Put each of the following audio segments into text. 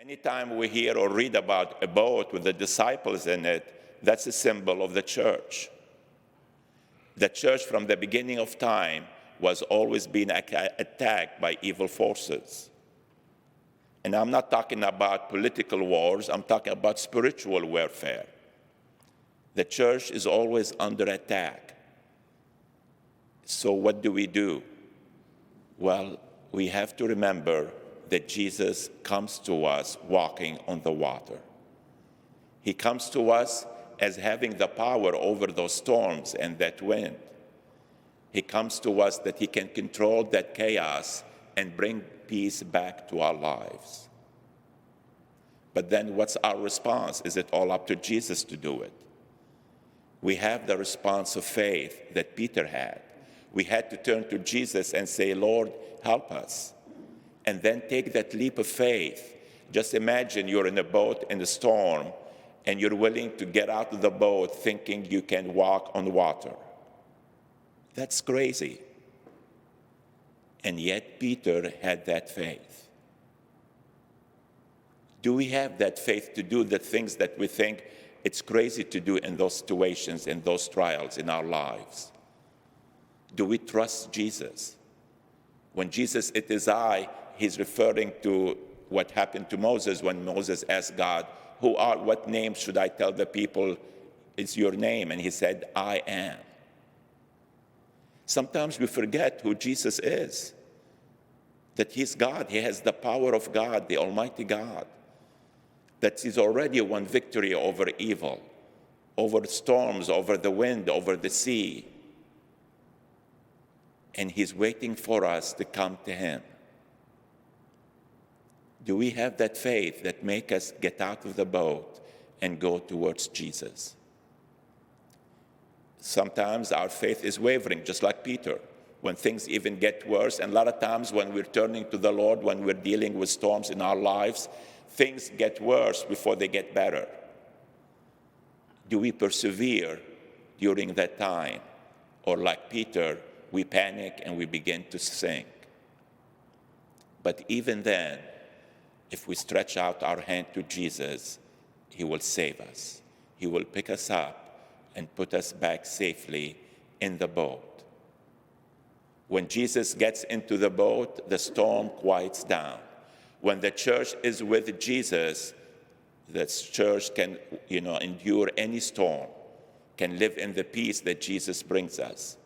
Anytime we hear or read about a boat with the disciples in it, that's a symbol of the church. The church from the beginning of time was always being attacked by evil forces. And I'm not talking about political wars, I'm talking about spiritual warfare. The church is always under attack. So what do? Well, we have to remember that Jesus comes to us walking on the water. He comes to us as having the power over those storms and that wind. He comes to us that he can control that chaos and bring peace back to our lives. But then what's our response? Is it all up to Jesus to do it? We have the response of faith that Peter had. We had to turn to Jesus and say, Lord, help us. And then take that leap of faith. Just imagine you're in a boat in a storm and you're willing to get out of the boat thinking you can walk on water. That's crazy. And yet Peter had that faith. Do we have that faith to do the things that we think it's crazy to do in those situations, in those trials in our lives? Do we trust Jesus? When Jesus, it is I, he's referring to what happened to Moses when Moses asked God, what name should I tell the people is your name? And he said, I am. Sometimes we forget who Jesus is, that he's God. He has the power of God, the Almighty God, that he's already won victory over evil, over storms, over the wind, over the sea. And he's waiting for us to come to him. Do we have that faith that makes us get out of the boat and go towards Jesus? Sometimes our faith is wavering, just like Peter, when things even get worse. And a lot of times when we're turning to the Lord, when we're dealing with storms in our lives, things get worse before they get better. Do we persevere during that time? Or like Peter, we panic and we begin to sink? But even then, if we stretch out our hand to Jesus, he will save us. He will pick us up and put us back safely in the boat. When Jesus gets into the boat, the storm quiets down. When the church is with Jesus, the church can, endure any storm, can live in the peace that Jesus brings us.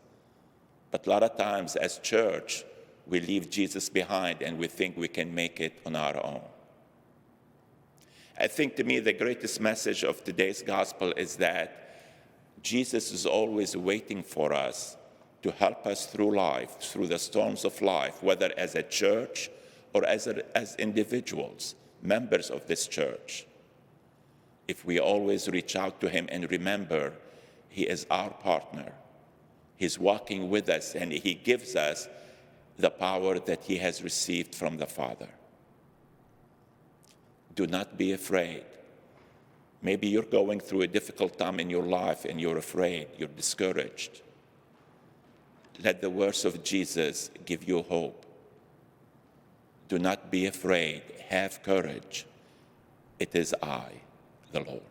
But a lot of times as church, we leave Jesus behind and we think we can make it on our own. I think to me the greatest message of today's gospel is that Jesus is always waiting for us to help us through life, through the storms of life, whether as a church or as individuals, members of this church. If we always reach out to him and remember, he is our partner. He's walking with us and he gives us the power that he has received from the Father. Do not be afraid. Maybe you're going through a difficult time in your life and you're afraid, you're discouraged. Let the words of Jesus give you hope. Do not be afraid. Have courage. It is I, the Lord.